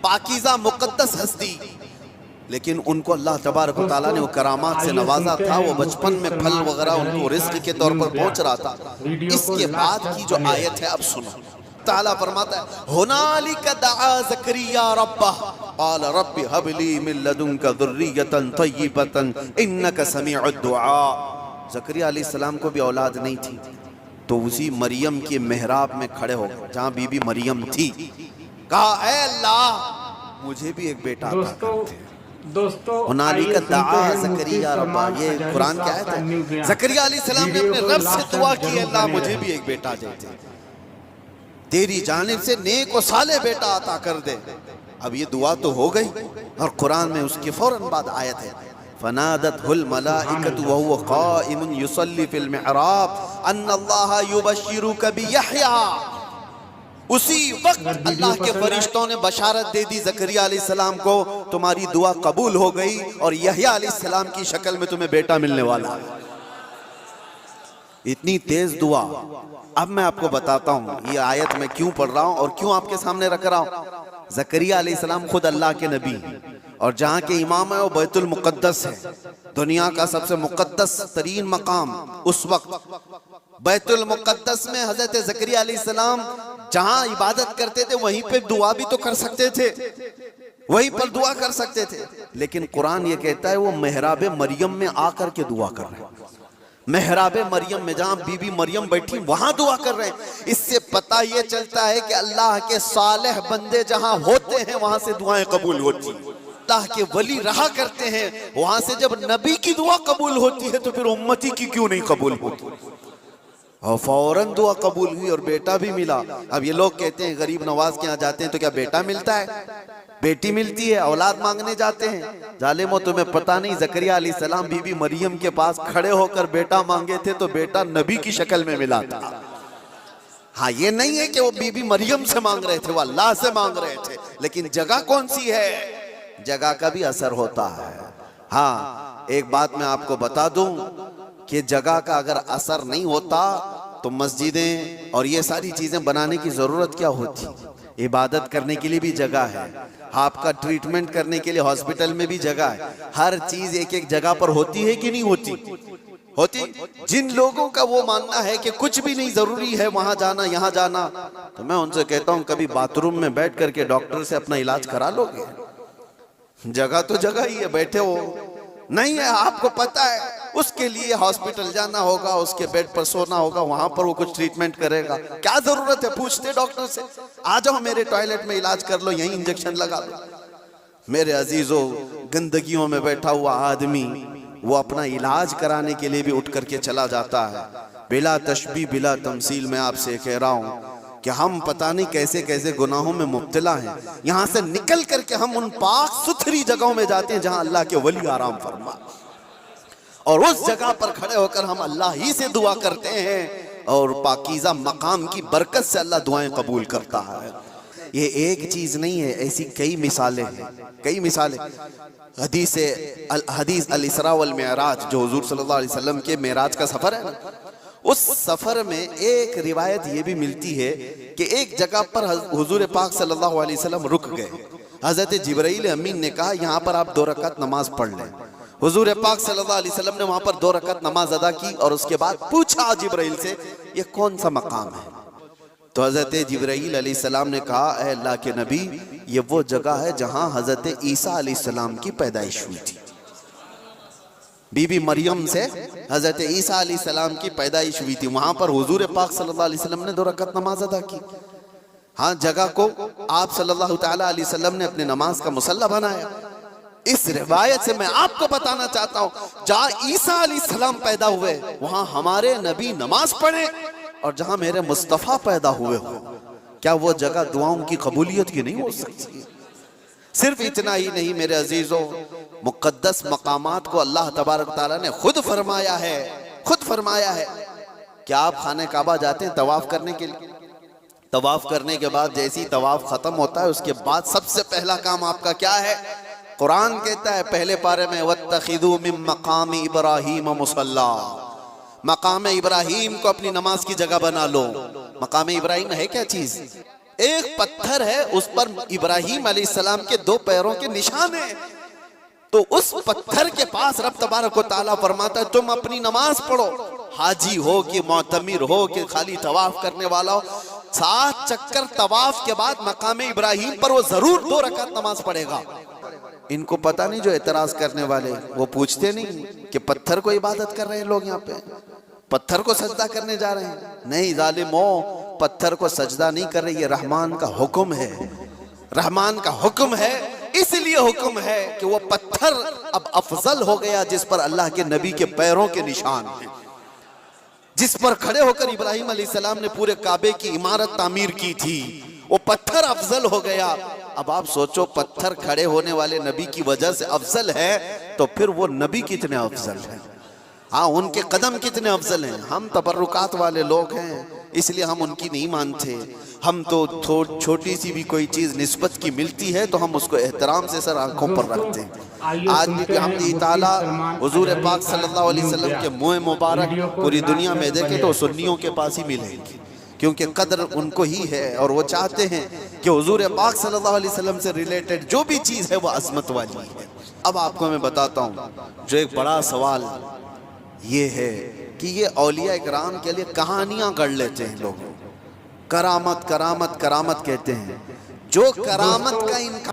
پاکیزہ مقدس ہستی، لیکن ان کو اللہ تبارک و تعالیٰ نے وہ کرامات سے نوازا تھا، وہ بچپن میں پھل وغیرہ ان کو رزق کے طور پر پہنچ رہا تھا۔ اس کے بعد کی جو آیت ہے اب سنو، تعالیٰ فرماتا ہے ہنالک دعا زکریا ربہ قال رب ہب لی من لدنک ذریۃ طیبۃ انک سمیع الدعاء۔ زکریا علیہ السلام کو بھی اولاد نہیں تھی، تو اسی مریم کے محراب میں کھڑے ہو گئے جہاں بی بی مریم تھی، کہا اے اللہ مجھے بھی ایک بیٹا عطا کرتے ہیں۔ ہنالک دعا زکریا ربہ، یہ قرآن کی آیت ہے۔ زکریا علیہ السلام نے اپنے رب سے دعا کی، اللہ مجھے بھی ایک بیٹا دے دے، تیری جانب سے نیک و صالح بیٹا عطا کر دے۔ اب یہ دعا تو ہو گئی، اور قرآن میں اس کے فوراً بعد آیت ہے فَنَادَتْهُ الْمَلَائِكَةُ وَهُوَ قَائِمٌ يُصَلِّي فِي الْمِحْرَابِ أَنَّ اللَّهَ يُبَشِّرُكَ بِيَحْيَىٰ۔ اسی وقت اللہ کے فرشتوں نے بشارت دے دی زکریا علیہ السلام کو، تمہاری دعا قبول ہو گئی اور یحییٰ علیہ السلام کی شکل میں تمہیں بیٹا ملنے والا ہے۔ اتنی تیز دعا۔ اب میں آپ کو بتاتا ہوں یہ آیت میں کیوں پڑھ رہا ہوں اور کیوں آپ کے سامنے رکھ رہا ہوں۔ زکریا علیہ السلام خود اللہ کے نبی ہیں، اور جہاں کے امام ہے وہ بیت المقدس ہے، دنیا کا سب سے مقدس ترین مقام اس وقت۔ بیت المقدس میں حضرت زکریا علیہ السلام جہاں عبادت کرتے تھے وہیں پہ دعا بھی تو کر سکتے تھے، وہیں پر دعا کر سکتے تھے، لیکن قرآن یہ کہتا ہے وہ محراب مریم میں آ کر کے دعا کر رہے ہیں۔ محراب مریم میں جہاں بی بی مریم بیٹھی وہاں دعا کر رہے ہیں۔ اس سے پتہ یہ چلتا ہے کہ اللہ کے صالح بندے جہاں ہوتے ہیں وہاں سے دعائیں قبول ہوتی ہیں۔ اللہ کے ولی رہا کرتے ہیں وہاں سے جب نبی کی دعا قبول ہوتی ہے تو پھر امتی کی کیوں نہیں قبول ہوتی؟ اور فوراً دعا قبول ہوئی اور بیٹا بھی ملا۔ اب یہ لوگ کہتے ہیں غریب نواز کے یہاں جاتے ہیں تو کیا بیٹا ملتا ہے؟ بیٹی ملتی ہے، اولاد مانگنے جاتے ہیں۔ ظالموں تمہیں پتہ نہیں زکریا علیہ السلام بی بی مریم کے پاس کھڑے ہو کر بیٹا مانگے تھے تو بیٹا نبی کی شکل میں ملا تھا۔ ہاں یہ نہیں ہے کہ وہ بی بی مریم سے مانگ رہے تھے، وہ اللہ سے مانگ رہے تھے، لیکن جگہ کون سی ہے؟ جگہ کا بھی اثر ہوتا ہے۔ ہاں ایک بات میں آپ کو بتا دوں کہ جگہ کا اگر اثر نہیں ہوتا تو مسجدیں اور یہ ساری چیزیں بنانے کی ضرورت کیا ہوتی؟ عبادت کرنے کے لیے بھی جگہ ہے، آپ کا ٹریٹمنٹ کرنے کے لیے ہاسپٹل میں بھی جگہ ہے، ہر چیز ایک ایک جگہ پر ہوتی ہے کہ نہیں ہوتی؟ ہوتی۔ جن لوگوں کا وہ ماننا ہے کہ کچھ بھی نہیں ضروری ہے وہاں جانا یہاں جانا، تو میں ان سے کہتا ہوں کبھی باتھ روم میں بیٹھ کر کے ڈاکٹر سے اپنا علاج کرا لو گے؟ جگہ تو جگہ ہی ہے، بیٹھے ہو نہیں ہے، آپ کو پتہ ہے اس کے لیے ہاسپٹل جانا ہوگا، اس کے بیڈ پر سونا ہوگا، وہاں پر وہ کچھ ٹریٹمنٹ کرے گا، کیا ضرورت ہے پوچھتے ڈاکٹر سے آ جاؤ میرے ٹوائلٹ میں علاج کر لو، یہیں انجیکشن لگا لو۔ میرے عزیزو گندگیوں میں بیٹھا ہوا آدمی وہ اپنا علاج کرانے کے لیے بھی اٹھ کر کے چلا جاتا ہے۔ بلا تشبیہ بلا تمثیل میں آپ سے کہہ رہا ہوں کہ ہم پتہ نہیں کیسے کیسے گناہوں میں مبتلا ہیں، یہاں سے نکل کر کے ہم ان پاک ستھری جگہوں میں جاتے ہیں جہاں اللہ کے ولی آرام فرما، اور اس جگہ پر کھڑے ہو کر ہم اللہ ہی سے دعا کرتے ہیں، اور پاکیزہ مقام کی برکت سے اللہ دعائیں قبول کرتا ہے۔ یہ ایک چیز نہیں ہے، ایسی کئی مثالیں ہیں، کئی مثالیں۔ حدیث الاسراء والمعراج جو حضور صلی اللہ علیہ وسلم کے معراج کا سفر ہے نا، اس سفر میں ایک روایت یہ بھی ملتی ہے کہ ایک جگہ پر حضور پاک صلی اللہ علیہ وسلم رک گئے۔ حضرت جبرائیل امین نے کہا یہاں پر آپ 2 رکعت نماز پڑھ لیں۔ حضور پاک صلی اللہ علیہ وسلم نے وہاں پر 2 رکعت نماز ادا کی، اور اس کے بعد پوچھا جبرائیل سے یہ کون سا مقام ہے؟ تو حضرت جبرائیل علیہ السلام نے کہا اے اللہ کے نبی یہ وہ جگہ ہے جہاں حضرت عیسیٰ علیہ السلام کی پیدائش ہوئی تھی۔ بی بی مریم سے حضرت عیسیٰ علیہ السلام کی پیدائش ہوئی تھی، وہاں پر حضور پاک صلی اللہ علیہ وسلم نے 2 رکعت نماز ادا کی۔ ہاں جگہ کو آپ صلی اللہ تعالیٰ علیہ وسلم نے اپنے نماز کا مصلی بنایا۔ اس روایت سے میں آپ کو بتانا چاہتا ہوں جہاں عیسیٰ علیہ السلام پیدا ہوئے وہاں ہمارے نبی نماز پڑھیں، اور جہاں میرے مصطفیٰ پیدا ہوئے ہو، کیا وہ جگہ دعاؤں کی قبولیت کی نہیں ہو سکتی؟ صرف اتنا ہی نہیں میرے عزیزوں، مقدس مقامات کو اللہ تبارک تعالیٰ نے خود فرمایا ہے کہ آپ خانہ کعبہ جاتے ہیں طواف کرنے کے لیے، طواف کرنے کے بعد جیسی طواف ختم ہوتا ہے اس کے بعد سب سے پہلا کام آپ کا کیا ہے؟ قرآن کہتا ہے پہلے پارے میں وَاتَّخِذُوا مِن مَقَامِ إِبْرَاهِيمَ مُصَلَّى، مقام ابراہیم کو اپنی نماز کی جگہ بنا لو۔ مقام ابراہیم ہے کیا چیز؟ ایک پتھر ہے اس پر ابراہیم علیہ السلام کے 2 پیروں کے نشان ہیں. تو اس پتھر کے پاس رب تبارک و تعالیٰ فرماتا ہے تم اپنی نماز پڑھو، حاجی ہو کہ معتمر ہو کہ خالی طواف کرنے والا ہو، 7 چکر طواف کے بعد مقام ابراہیم پر وہ ضرور 2 رکعت نماز پڑھے گا. ان کو پتہ نہیں جو اعتراض کرنے والے وہ پوچھتے نہیں کہ پتھر کو عبادت کر رہے ہیں لوگ، یہاں پہ پتھر کو سجدہ کرنے جا رہے ہیں. نہیں ظالموں، پتھر کو سجدہ نہیں کر رہے، یہ رحمان کا حکم ہے، رحمان کا حکم ہے. اس لیے حکم ہے کہ وہ پتھر اب افضل ہو گیا جس پر اللہ کے نبی کے پیروں کے نشان ہیں، جس پر کھڑے ہو کر ابراہیم علیہ السلام نے پورے کعبے کی عمارت تعمیر کی تھی، وہ پتھر افضل ہو گیا. اب آپ سوچو پتھر کھڑے ہونے والے نبی کی وجہ سے افضل ہے تو پھر وہ نبی کتنے افضل ہیں. ہاں ان کے قدم کتنے افضل ہیں. ہم تبرکات والے لوگ ہیں اس لیے ہم ان کی نہیں مانتے. ہم تو چھوٹی سی بھی کوئی چیز نسبت کی ملتی ہے تو ہم اس کو احترام سے سر آنکھوں پر رکھتے ہیں. آج بھی بحمدہ تعالیٰ حضور پاک صلی اللہ علیہ وسلم کے منہ مبارک پوری دنیا میں دیکھیں تو سنیوں کے پاس ہی ملیں گے، کیونکہ قدر ان کو ہی ہے اور وہ چاہتے ہیں کہ حضور پاک صلی اللہ علیہ وسلم سے ریلیٹڈ جو بھی چیز ہے وہ عظمت والی ہے. اب آپ کو میں بتاتا ہوں جو ایک بڑا سوال یہ ہے کہ یہ اولیاء اکرام کے لیے کہانیاں گڑھ لیتے ہیں لوگ، کرامت کرامت کرامت کہتے ہیں. جو کرامت کا ان کا